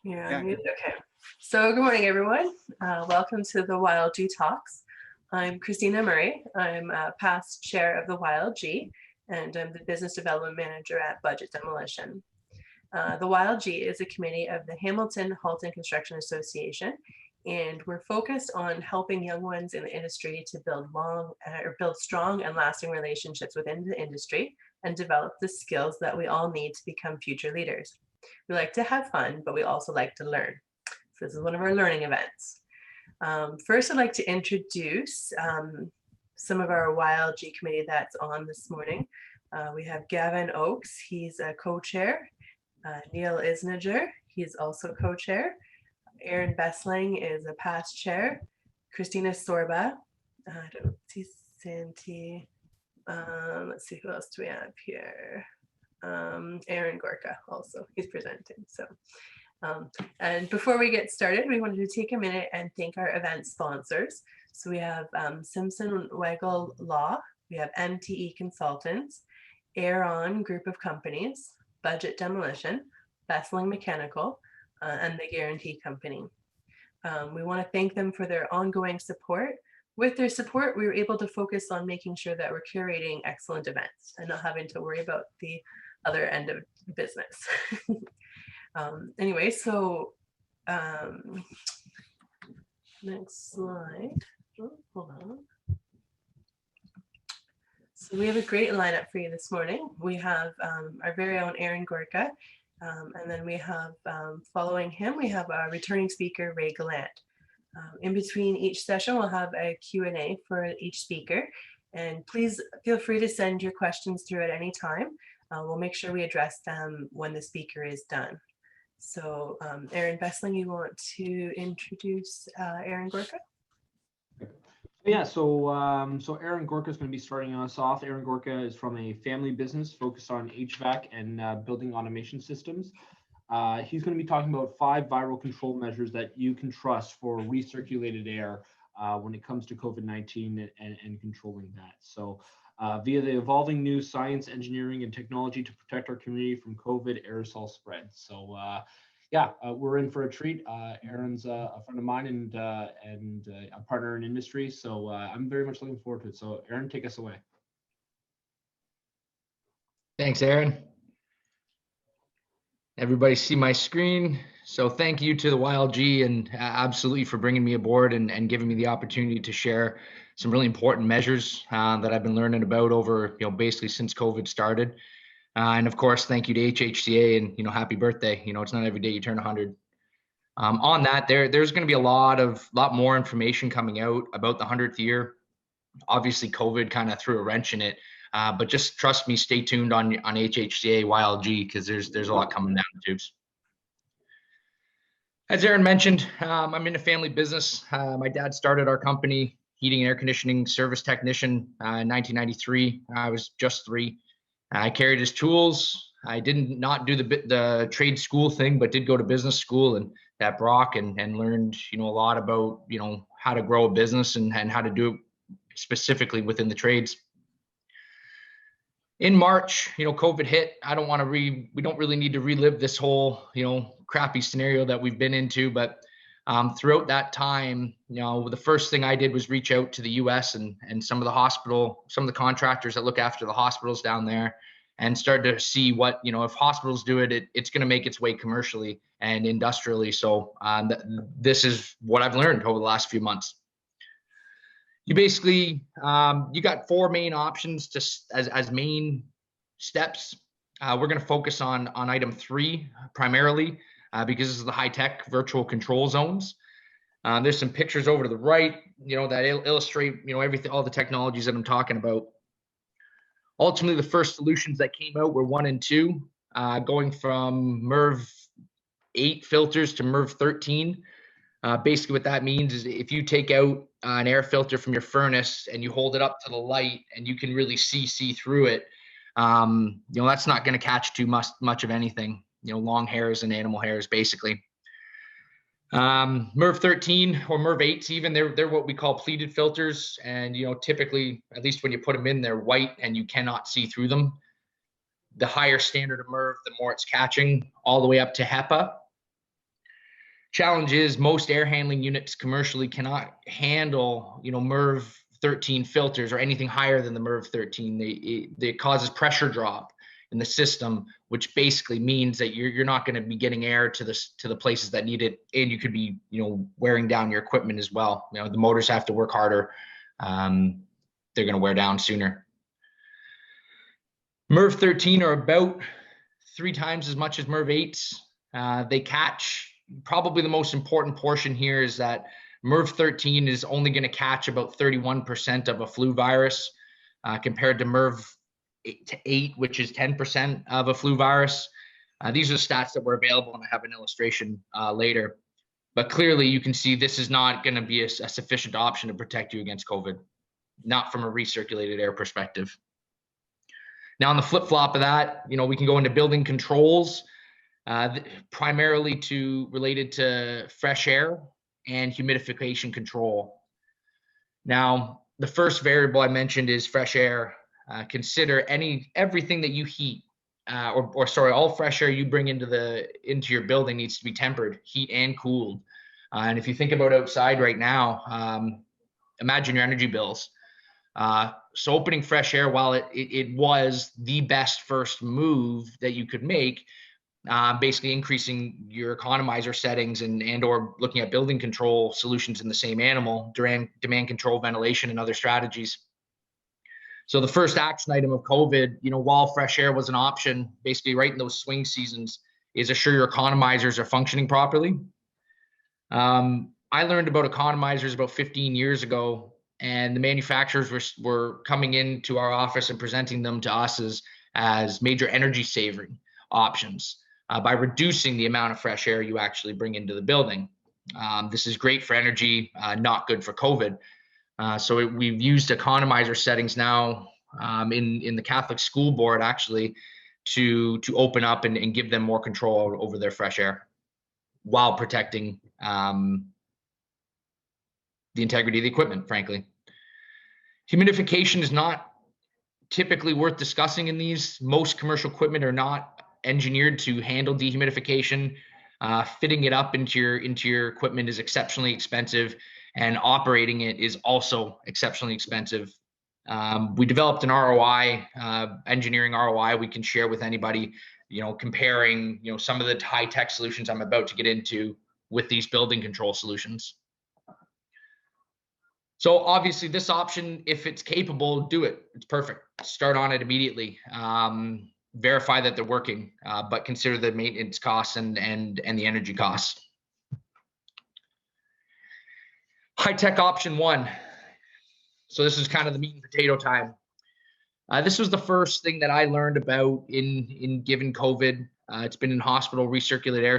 Yeah. Okay. So good morning, everyone. Welcome to the YLG Talks. I'm Christina Murray. I'm a past chair of the YLG, and I'm the business development manager at Budget Demolition. The YLG is a committee of the Hamilton Halton Construction Association, and we're focused on helping young ones in the industry to build strong and lasting relationships within the industry and develop the skills that we all need to become future leaders. We like to have fun, but we also like to learn. So this is one of our learning events. First, I'd like to introduce some of our YLG committee that's on this morning. We have Gavin Oakes, he's a co-chair. Neil Isninger, he's also co-chair. Aaron Bessling is a past chair. Christina Sorba, I don't see Santi. Let's see who else do we have here. Aaron Gorka also, he's presenting. So, and before we get started, we wanted to take a minute and thank our event sponsors. So we have Simpson Weigel Law, we have MTE Consultants, Aaron Group of Companies, Budget Demolition, Bessling Mechanical, and the Guarantee Company. We want to thank them for their ongoing support. With their support, we were able to focus on making sure that we're curating excellent events and not having to worry about the other end of business. Anyway, so next slide. Oh, hold on. So we have a great lineup for you this morning. We have our very own Aaron Gorka, and then we have, following him, we have our returning speaker, Ray Gallant. In between each session, we'll have a Q&A for each speaker, and please feel free to send your questions through at any time. We'll make sure we address them when the speaker is done. So Aaron Bessling, you want to introduce Aaron Gorka? Yeah, so Aaron Gorka is going to be starting us off. Aaron Gorka is from a family business focused on HVAC and building automation systems. He's going to be talking about 5 viral control measures that you can trust for recirculated air when it comes to COVID-19 and controlling that. So via the evolving new science, engineering, and technology to protect our community from COVID aerosol spread. So yeah, we're in for a treat. Aaron's a friend of mine and a partner in industry. So I'm very much looking forward to it. So Aaron, take us away. Thanks, Aaron. Everybody see my screen. So thank you to the YLG and absolutely for bringing me aboard and giving me the opportunity to share some really important measures that I've been learning about over, basically since COVID started. And of course, thank you to HHCA and, happy birthday. It's not every day you turn 100. On that, there's going to be a lot more information coming out about the 100th year. Obviously, COVID kind of threw a wrench in it. But just trust me, stay tuned on HHCA YLG because there's a lot coming down the tubes. As Aaron mentioned, I'm in a family business. My dad started our company, heating and air conditioning service technician, in 1993. I was just 3. I carried his tools. I did not do the trade school thing, but did go to business school and at Brock and learned a lot about how to grow a business and how to do it specifically within the trades. In March, COVID hit. We don't really need to relive this whole, crappy scenario that we've been into. But throughout that time, the first thing I did was reach out to the US and some of the contractors that look after the hospitals down there and start to see what, if hospitals do it, it's going to make its way commercially and industrially. So this is what I've learned over the last few months. You basically, you got 4 main options as main steps. We're going to focus on item 3 primarily because this is the high-tech virtual control zones. There's some pictures over to the right, that illustrate, everything, all the technologies that I'm talking about. Ultimately, the first solutions that came out were 1 and 2, going from MERV 8 filters to MERV 13. Basically what that means is if you take out an air filter from your furnace and you hold it up to the light and you can really see through it, that's not going to catch too much of anything, long hairs and animal hairs, basically. MERV 13 or MERV 8s even, they're what we call pleated filters. And, typically, at least when you put them in, they're white and you cannot see through them. The higher standard of MERV, the more it's catching, all the way up to HEPA. Challenge is most air handling units commercially cannot handle, MERV 13 filters or anything higher than the MERV 13. It causes pressure drop in the system, which basically means that you're not going to be getting air to the places that need it, and you could be wearing down your equipment as well. The motors have to work harder. They're going to wear down sooner. MERV 13 are about 3 times as much as MERV 8s. They catch, probably the most important portion here is that MERV 13 is only going to catch about 31% of a flu virus, compared to MERV 8, which is 10% of a flu virus. These are stats that were available, and I have an illustration later. But clearly, you can see this is not going to be a sufficient option to protect you against COVID, not from a recirculated air perspective. Now, on the flip-flop of that, we can go into building controls, primarily related to fresh air and humidification control. Now, the first variable I mentioned is fresh air. Consider everything that you heat, all fresh air you bring into your building needs to be tempered, heat and cooled. And if you think about outside right now, imagine your energy bills. So opening fresh air, while it was the best first move that you could make, basically increasing your economizer settings and or looking at building control solutions in the same animal, demand control, ventilation, and other strategies. So the first action item of COVID, while fresh air was an option, basically right in those swing seasons, is assure your economizers are functioning properly. I learned about economizers about 15 years ago, and the manufacturers were coming into our office and presenting them to us as major energy saving options by reducing the amount of fresh air you actually bring into the building. This is great for energy, not good for COVID. So we've used economizer settings now in the Catholic School Board actually to open up and give them more control over their fresh air while protecting the integrity of the equipment, frankly. Humidification is not typically worth discussing in these. Most commercial equipment are not engineered to handle dehumidification. Fitting it up into your equipment is exceptionally expensive, and operating it is also exceptionally expensive. We developed an ROI, engineering ROI we can share with anybody, comparing, some of the high-tech solutions I'm about to get into with these building control solutions. So obviously this option, if it's capable, do it. It's perfect. Start on it immediately. Verify that they're working, but consider the maintenance costs and the energy costs. High-tech option 1. So this is kind of the meat and potato time. This was the first thing that I learned about in given COVID. It's been in hospital recirculated air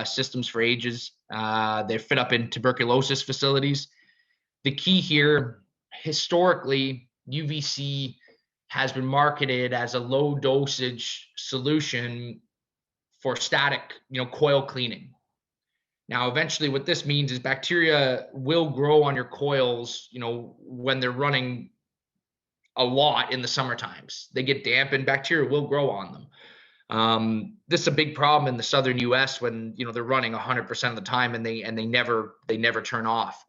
systems for ages. They're fit up in tuberculosis facilities. The key here, historically, UVC has been marketed as a low dosage solution for static, coil cleaning. Now, eventually what this means is bacteria will grow on your coils, when they're running a lot in the summer times. They get damp and bacteria will grow on them. This is a big problem in the southern US when, they're running 100% of the time and they never turn off.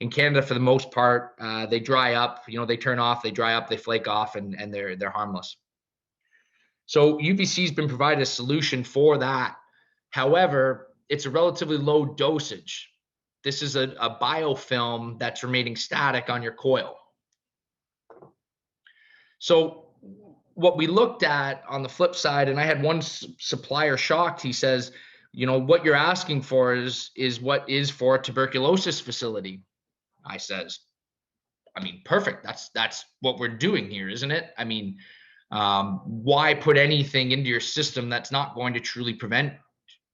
In Canada, for the most part, they dry up, they turn off, they dry up, they flake off, and they're harmless. So UVC has been provided a solution for that. However, it's a relatively low dosage. This is a biofilm that's remaining static on your coil. So what we looked at on the flip side, and I had one supplier shocked, he says, what you're asking for is what is for a tuberculosis facility. I says, perfect. That's what we're doing here, isn't it? Why put anything into your system that's not going to truly prevent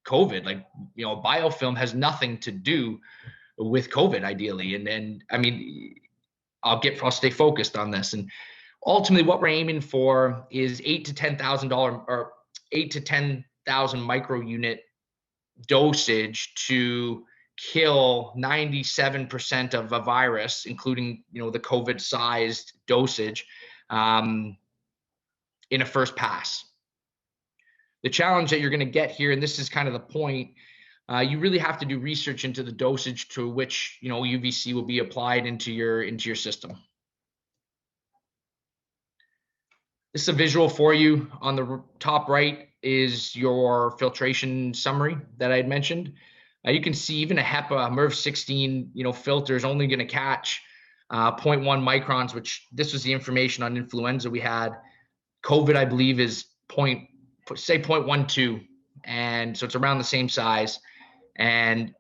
COVID? Biofilm has nothing to do with COVID, ideally. And I'll stay focused on this. And ultimately, what we're aiming for is $8,000 to $10,000 or 8 to 10,000 micro unit dosage to kill 97% of a virus, including the COVID sized dosage, in a first pass. The challenge that you're going to get here, and this is kind of the point, you really have to do research into the dosage to which, you know, UVC will be applied into your system. This is a visual for you. On the top right is your filtration summary that I had mentioned. You can see even a HEPA MERV 16, you know, filter is only going to catch 0.1 microns, which this was the information on influenza we had. COVID, I believe, is say 0.12, and so it's around the same size. And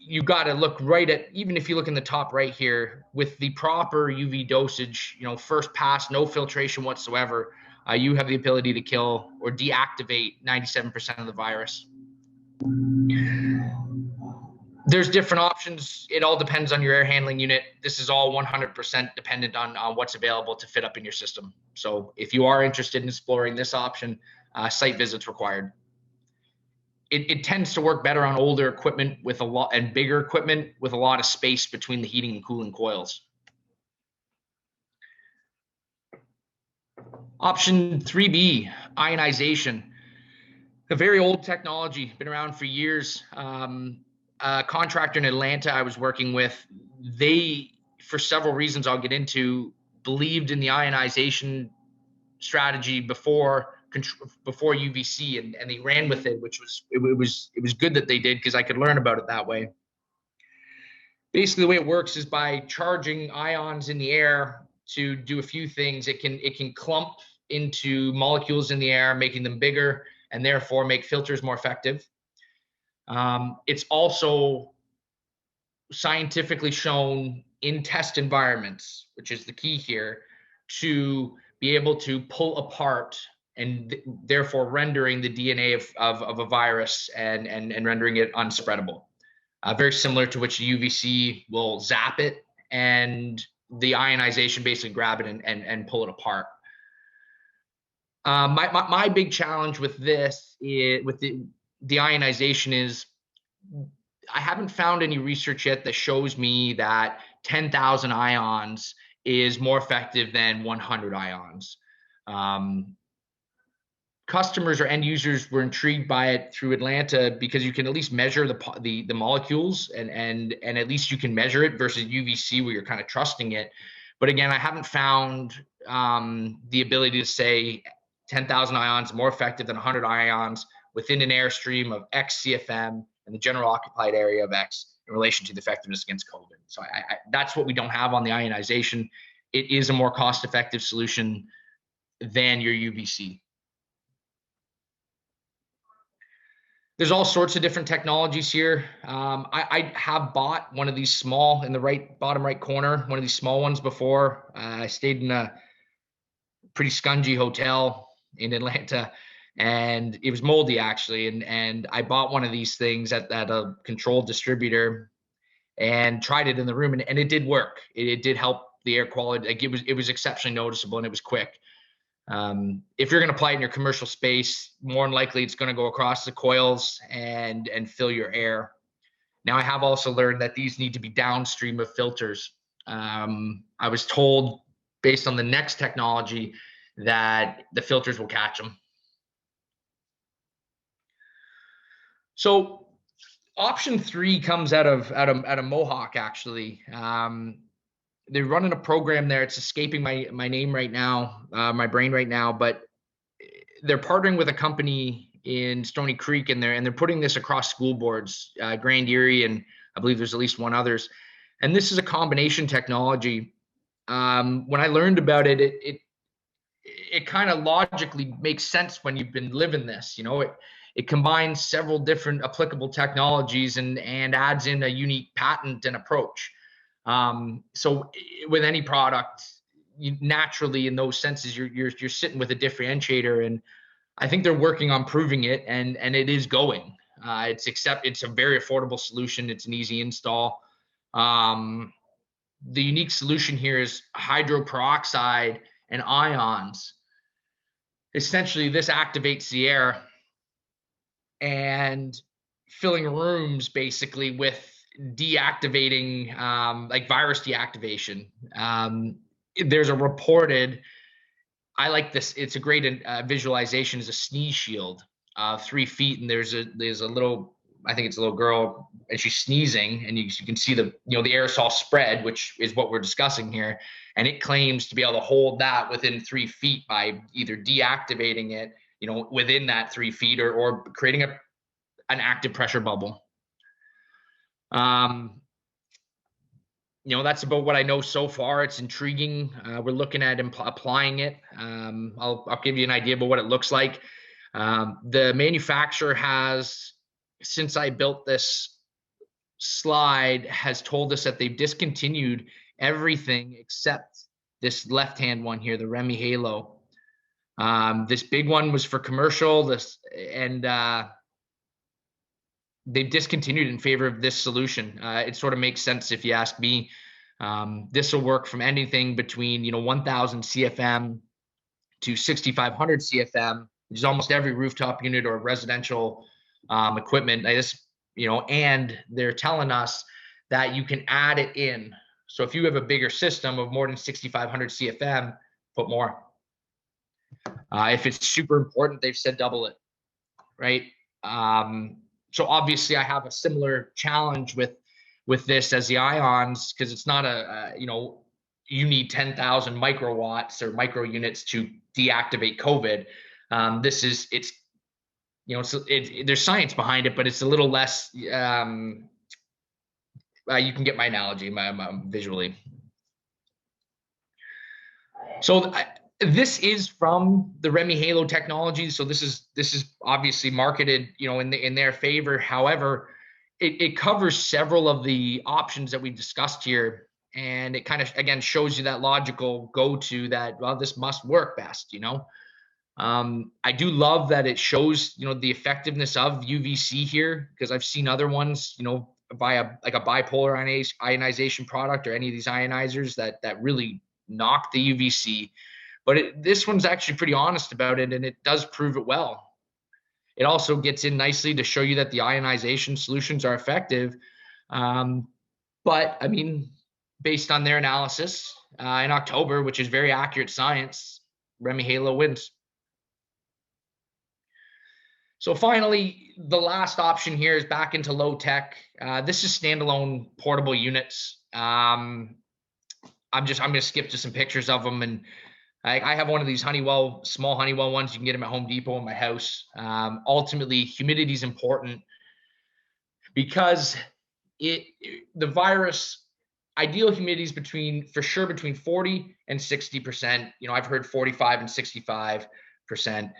you got to look right at, even if you look in the top right here, with the proper UV dosage, you know, first pass, no filtration whatsoever, you have the ability to kill or deactivate 97% of the virus. There's different options. It all depends on your air handling unit. This is all 100% dependent on what's available to fit up in your system. So if you are interested in exploring this option, site visits required. It tends to work better on older equipment with a lot, and bigger equipment with a lot of space between the heating and cooling coils. Option 3B, ionization. A very old technology, been around for years. A contractor in Atlanta I was working with, they, for several reasons I'll get into, believed in the ionization strategy before UVC, and they ran with it, which was it was good that they did, because I could learn about it that way. Basically, the way it works is by charging ions in the air to do a few things. It can clump into molecules in the air, making them bigger, and therefore make filters more effective. It's also scientifically shown in test environments, which is the key here, to be able to pull apart and therefore rendering the DNA of a virus and rendering it unspreadable. Very similar to which UVC will zap it, and the ionization basically grab it and pull it apart. My big challenge with this with the ionization is I haven't found any research yet that shows me that 10,000 ions is more effective than 100 ions. Customers or end users were intrigued by it through Atlanta because you can at least measure the molecules, and at least you can measure it versus UVC where you're kind of trusting it. But again, I haven't found the ability to say 10,000 ions more effective than 100 ions within an airstream of X CFM and the general occupied area of X in relation to the effectiveness against COVID. So that's what we don't have on the ionization. It is a more cost-effective solution than your UVC. There's all sorts of different technologies here. I have bought one of these small in the bottom right corner, one of these small ones before. I stayed in a pretty scungy hotel in Atlanta, and it was moldy actually. And I bought one of these things at a controlled distributor and tried it in the room, and it did work. It did help the air quality. Like it was exceptionally noticeable, and it was quick. If you're going to apply it in your commercial space, more than likely it's going to go across the coils and fill your air. Now, I have also learned that these need to be downstream of filters. I was told, based on the next technology, that the filters will catch them. So option 3 comes out of Mohawk, actually. They're running a program there. It's escaping my name right now, my brain right now, but they're partnering with a company in Stony Creek, and they're putting this across school boards, Grand Erie, and I believe there's at least one others. And this is a combination technology. When I learned about it, it kind of logically makes sense when you've been living this. You know, it combines several different applicable technologies and adds in a unique patent and approach. So with any product, you naturally, in those senses, you're sitting with a differentiator, and I think they're working on proving it, and it is going. It's a very affordable solution. It's an easy install. The unique solution here is hydroperoxide and ions. Essentially, this activates the air and filling rooms basically with deactivating, like virus deactivation. There's a reported, I like this, it's a great visualization, is a sneeze shield, 3 feet, and there's a little I think it's a little girl, and she's sneezing, and you can see the the aerosol spread, which is what we're discussing here, and it claims to be able to hold that within 3 feet by either deactivating it, within that 3 feet, or creating an active pressure bubble. That's about what I know so far. It's intriguing. We're looking at applying it. I'll give you an idea about what it looks like. The manufacturer has, since I built this slide, has told us that they've discontinued everything except this left-hand one here, the Remy Halo. This big one was for commercial. They've discontinued in favor of this solution. It sort of makes sense if you ask me. This will work from anything between 1,000 CFM to 6,500 CFM, which is almost every rooftop unit or residential equipment. And they're telling us that you can add it in. So if you have a bigger system of more than 6,500 CFM, put more. If it's super important, they've said double it, right? So obviously I have a similar challenge with this as the ions, because it's not you need 10,000 microwatts or micro units to deactivate COVID. There's science behind it, but it's a little less, you can get my analogy visually. So this is from the Remy Halo technology. So this is obviously marketed, in their favor. However, it covers several of the options that we discussed here, and it kind of again shows you that logical go-to that, well, this must work best. I do love that it shows the effectiveness of UVC here, because I've seen other ones via like a bipolar ionization product or any of these ionizers that really knock the UVC. But this one's actually pretty honest about it, and it does prove it well. It also gets in nicely to show you that the ionization solutions are effective. But I mean, based on their analysis in October, which is very accurate science, Remy Halo wins. So finally, the last option here is back into low tech. This is standalone portable units. I'm going to skip to some pictures of them, and I have one of these small Honeywell ones. You can get them at Home Depot in my house. Ultimately, humidity is important because the virus, ideal humidity is between 40 and 60%. I've heard 45 and 65%.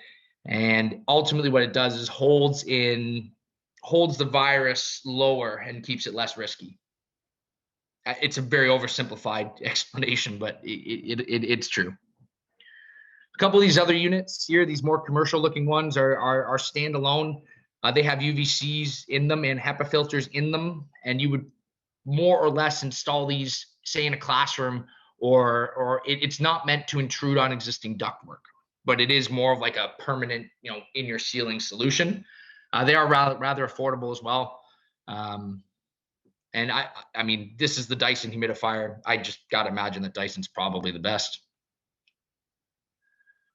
And ultimately what it does is holds the virus lower and keeps it less risky. It's a very oversimplified explanation, but it's true. A couple of these other units here, these more commercial looking ones are standalone. They have UVCs in them and HEPA filters in them, and you would more or less install these, say, in a classroom, or it's not meant to intrude on existing ductwork, but it is more of like a permanent, in your ceiling solution. They are rather affordable as well. And I mean, this is the Dyson humidifier. I just got to imagine that Dyson's probably the best.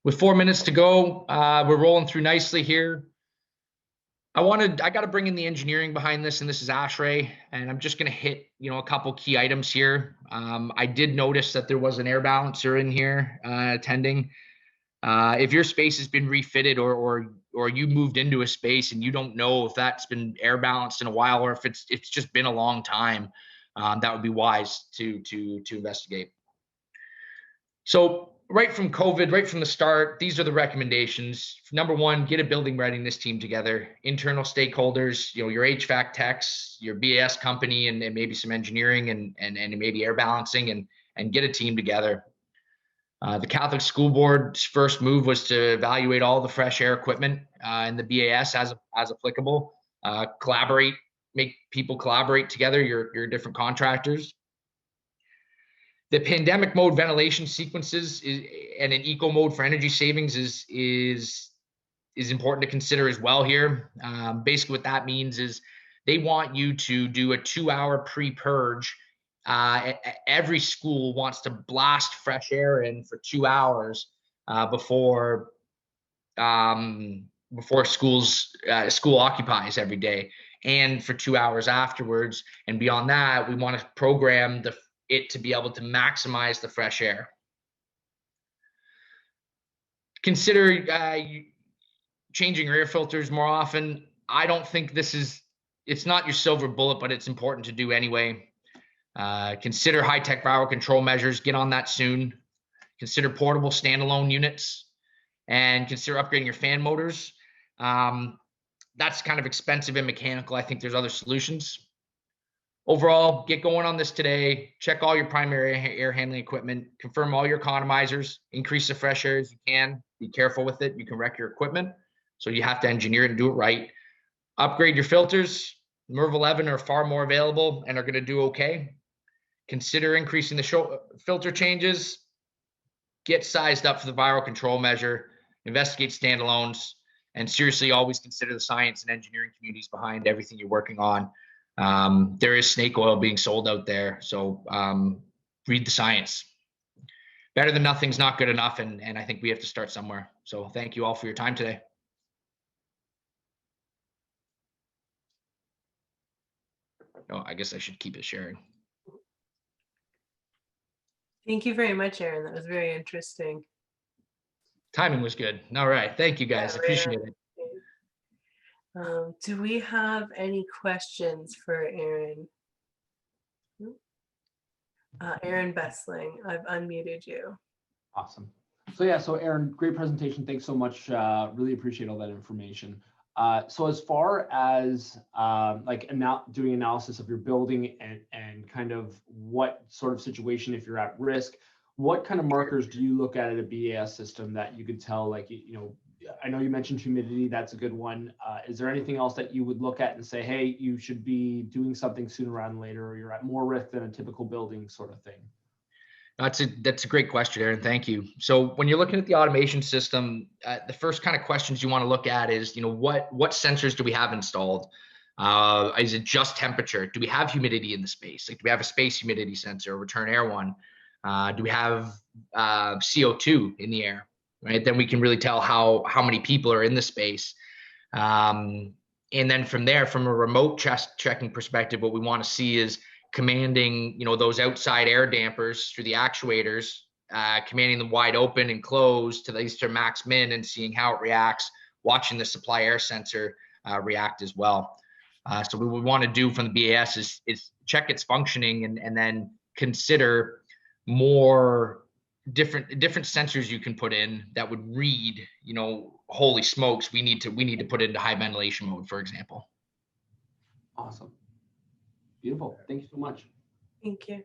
With 4 minutes to go, we're rolling through nicely here. I got to bring in the engineering behind this, and this is ASHRAE, and I'm just going to hit, a couple key items here. I did notice that there was an air balancer in here attending. If your space has been refitted or you moved into a space and you don't know if that's been air balanced in a while, or if it's just been a long time, that would be wise to investigate. So right from COVID, right from the start, these are the recommendations. Number one, get a building readiness team together, internal stakeholders, your HVAC techs, your BAS company, and maybe some engineering and maybe air balancing, and get a team together. The Catholic School Board's first move was to evaluate all the fresh air equipment in the BAS as applicable. Collaborate, make people collaborate together, your different contractors. The pandemic mode ventilation sequences and an eco mode for energy savings is important to consider as well here. Basically what that means is they want you to do a 2-hour pre-purge. Every school wants to blast fresh air in for 2 hours before school occupies every day. and for 2 hours afterwards. And beyond that, we want to program it to be able to maximize the fresh air. Consider changing your air filters more often. I don't think it's not your silver bullet, but it's important to do anyway. Consider high-tech viral control measures. Get on that soon. Consider portable standalone units, and consider upgrading your fan motors. That's kind of expensive and mechanical. I think there's other solutions. Overall, get going on this today. Check all your primary air handling equipment. Confirm all your economizers. Increase the fresh air as you can. Be careful with it. You can wreck your equipment. So you have to engineer it and do it right. Upgrade your filters. MERV 11 are far more available and are going to do okay. Consider increasing the filter changes. Get sized up for the viral control measure. Investigate standalones. And seriously, always consider the science and engineering communities behind everything you're working on. There is snake oil being sold out there. So read the science. Better than nothing's not good enough. And I think we have to start somewhere. So thank you all for your time today. Oh, I guess I should keep it sharing. Thank you very much, Aaron. That was very interesting. Timing was good. All right. Thank you, guys. Appreciate it. Do we have any questions for Aaron? Aaron Bessling, I've unmuted you. Awesome. So Aaron, great presentation. Thanks so much. Really appreciate all that information. So as far as doing analysis of your building and kind of what sort of situation, if you're at risk, what kind of markers do you look at a BAS system that you could tell, like, I know you mentioned humidity, that's a good one. Is there anything else that you would look at and say, hey, you should be doing something sooner rather than later, or you're at more risk than a typical building sort of thing? That's a great question, Aaron. Thank you. So when you're looking at the automation system, the first kind of questions you want to look at is, what sensors do we have installed? Is it just temperature? Do we have humidity in the space? Like, do we have a space humidity sensor, a return air one? Do we have CO2 in the air? Right, then we can really tell how many people are in the space. And then from there, from a remote checking perspective, what we want to see is commanding, those outside air dampers through the actuators, commanding them wide open and closed to these to max min, and seeing how it reacts, watching the supply air sensor react as well. So what we want to do from the BAS is check its functioning and then consider more different sensors you can put in that would read, holy smokes, we need to put it into high ventilation mode, for example. Awesome. Beautiful. Thank you so much. Thank you.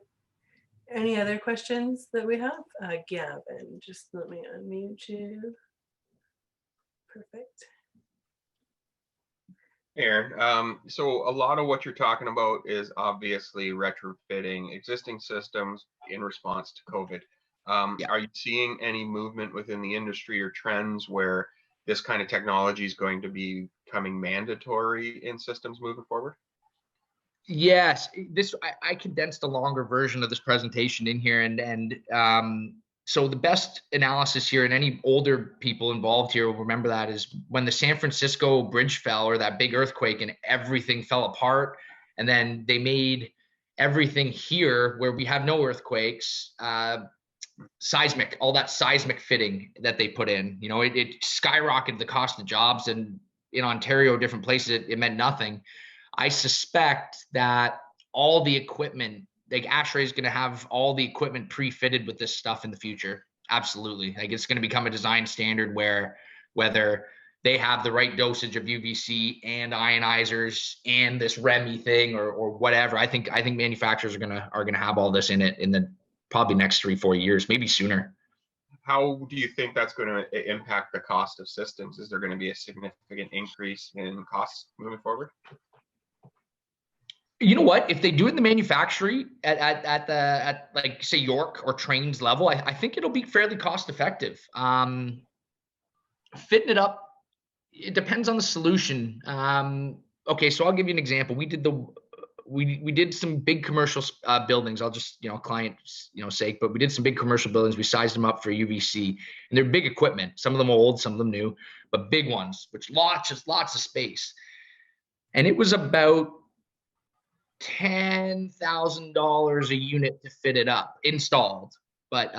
Any other questions that we have? Gavin, just let me unmute you. Perfect. Aaron, so a lot of what you're talking about is obviously retrofitting existing systems in response to COVID. Yeah. Are you seeing any movement within the industry or trends where this kind of technology is going to be becoming mandatory in systems moving forward? Yes, I condensed a longer version of this presentation in here, and so the best analysis here, and any older people involved here will remember that, is when the San Francisco bridge fell, or that big earthquake, and everything fell apart, and then they made everything here where we have no earthquakes, seismic, all that seismic fitting that they put in, it skyrocketed the cost of jobs, and in Ontario, different places, it meant nothing. I suspect that all the equipment, like ASHRAE is going to have all the equipment pre-fitted with this stuff in the future. Absolutely. Like, it's going to become a design standard where whether they have the right dosage of UVC and ionizers and this REMI thing or whatever, I think manufacturers are going to have all this in it in the probably next 3-4 years, maybe sooner. How do you think that's going to impact the cost of systems? Is there going to be a significant increase in costs moving forward? You know what? If they do it in the manufacturing at like, say, York or Trains level, I think it'll be fairly cost effective. Fitting it up, it depends on the solution. Okay, so I'll give you an example. We did some big commercial buildings. I'll just, client, sake, but we did some big commercial buildings. We sized them up for UVC, and they're big equipment. Some of them old, some of them new, but big ones, which lots of space. and it was about $10,000 a unit to fit it up installed, but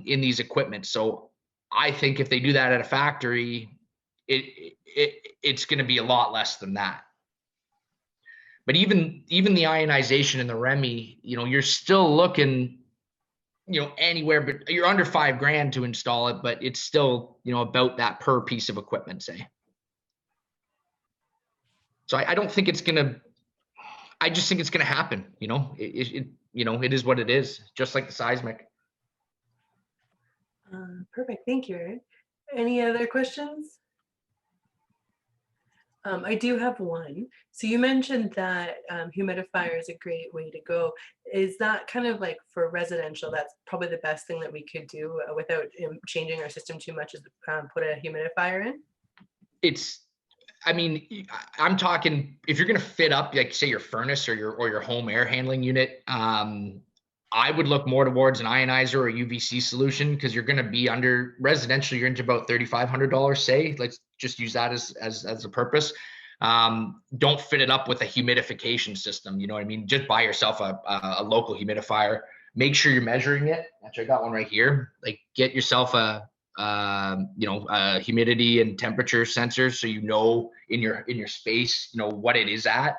in these equipment. So I think if they do that at a factory, it's going to be a lot less than that. But even the ionization and the REMI, you're still looking, anywhere, but you're under $5,000 to install it, but it's still, about that per piece of equipment, say. So I don't think it's gonna. I just think it's gonna happen. It is what it is, just like the seismic. Perfect. Thank you, Aaron. Any other questions? I do have one. So you mentioned that humidifier is a great way to go. Is that kind of like for residential, that's probably the best thing that we could do without changing our system too much, is put a humidifier in? I'm talking, if you're going to fit up, like say your furnace or your home air handling unit, I would look more towards an ionizer or a UVC solution, because you're going to be under residential, you're into about $3,500, say. Let's just use that as a purpose. Don't fit it up with a humidification system. You know what I mean? Just buy yourself a local humidifier. Make sure you're measuring it. Actually, I got one right here. Like, get yourself a humidity and temperature sensor, so in your space, what it is at.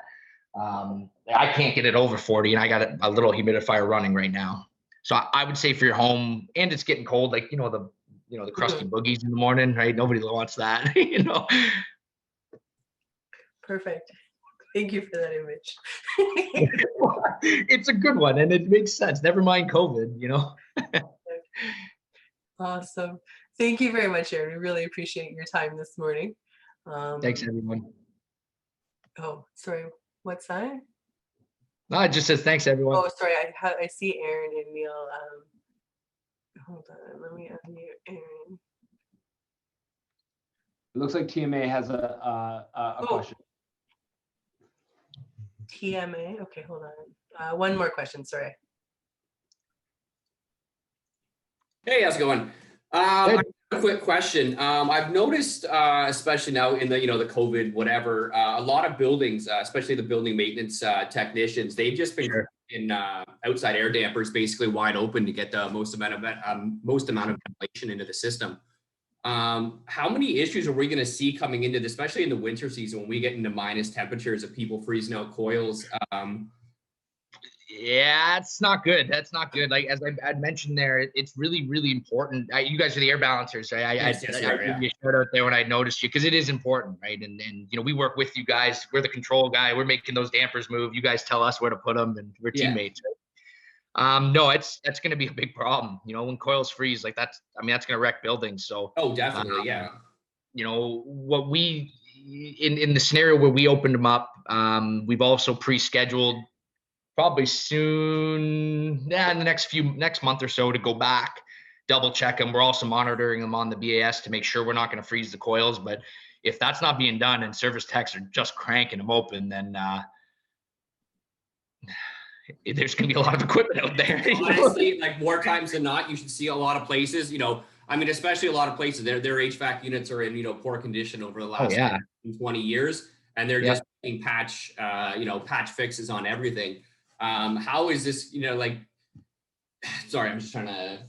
I can't get it over 40, and I got a little humidifier running right now. So I would say for your home, and it's getting cold, like the crusty boogies in the morning, right? Nobody wants that. Perfect. Thank you for that image. It's a good one, and it makes sense. Never mind COVID. Awesome. Thank you very much, Aaron. We really appreciate your time this morning. Thanks, everyone. Oh, sorry. What's that? No, it just says thanks, everyone. Oh, sorry. I see Aaron and Neil. Hold on. Let me unmute Aaron. It looks like TMA has a question. TMA. Okay, hold on. One more question. Sorry. Hey, how's it going? A quick question. I've noticed, especially now in the the COVID whatever, a lot of buildings, especially the building maintenance technicians, they've just been in outside air dampers basically wide open to get the most amount of ventilation into the system. How many issues are we going to see coming into this, especially in the winter season when we get into minus temperatures of people freezing out coils? Yeah, it's not good. That's not good. Like, as I'd mentioned there, it's really, really important. You guys are the air balancers, right? I give you a shout out there when I noticed you, because it is important, right? And we work with you guys. We're the control guy. We're making those dampers move. You guys tell us where to put them, and we're teammates. Right? No, that's going to be a big problem. When coils freeze, like that's going to wreck buildings. So definitely, yeah. What we in the scenario where we opened them up, we've also pre-scheduled probably soon, in the next month or so, to go back, double check them. We're also monitoring them on the BAS to make sure we're not going to freeze the coils. But if that's not being done and service techs are just cranking them open, then there's going to be a lot of equipment out there. Honestly, like more times than not, you should see a lot of places, especially a lot of places, their HVAC units are in, poor condition over the last 20 years, and they're just making patch fixes on everything. How is this, sorry, I'm just trying to,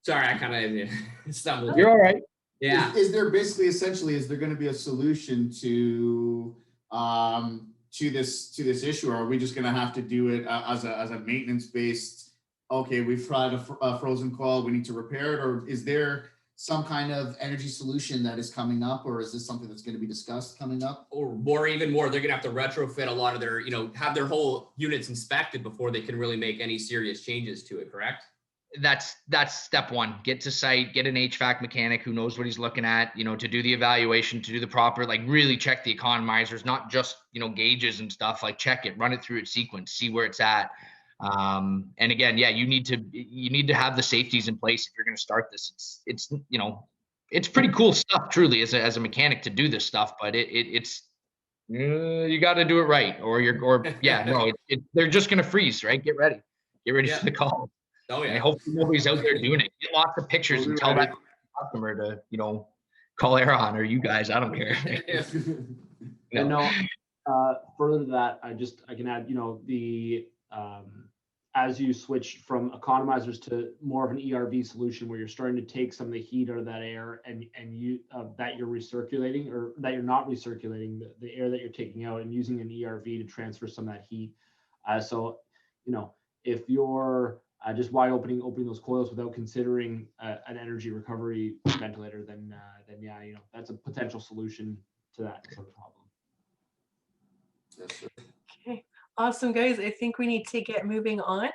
I kind of stumbled. You're all right. Yeah. Is there basically, essentially, is there going to be a solution to this issue, or are we just going to have to do it as a maintenance based, okay, we've tried a frozen coil, we need to repair it, or is there some kind of energy solution that is coming up, or is this something that's going to be discussed coming up? Or even more, they're going to have to retrofit a lot of their, have their whole units inspected before they can really make any serious changes to it, correct? That's step one. Get to site, get an HVAC mechanic who knows what he's looking at, to do the evaluation, to do the proper, like really check the economizers, not just, gauges and stuff, like check it, run it through its sequence, see where it's at. And again, you need to have the safeties in place if you're going to start this. It's pretty cool stuff, truly, as a mechanic to do this stuff, but it's you got to do it right, they're just going to freeze, right? Get ready for the call. Oh yeah. I hope nobody's out there doing it. Get lots of pictures and tell that customer to, call Aaron or you guys. I don't care. And no, further to that, I can add, as you switch from economizers to more of an ERV solution where you're starting to take some of the heat out of that air and you that you're recirculating or that you're not recirculating the air that you're taking out and using an ERV to transfer some of that heat. So, if you're just wide opening those coils without considering an energy recovery ventilator, then yeah, that's a potential solution to that sort of problem. Yes, sir. Okay, awesome, guys. I think we need to get moving on.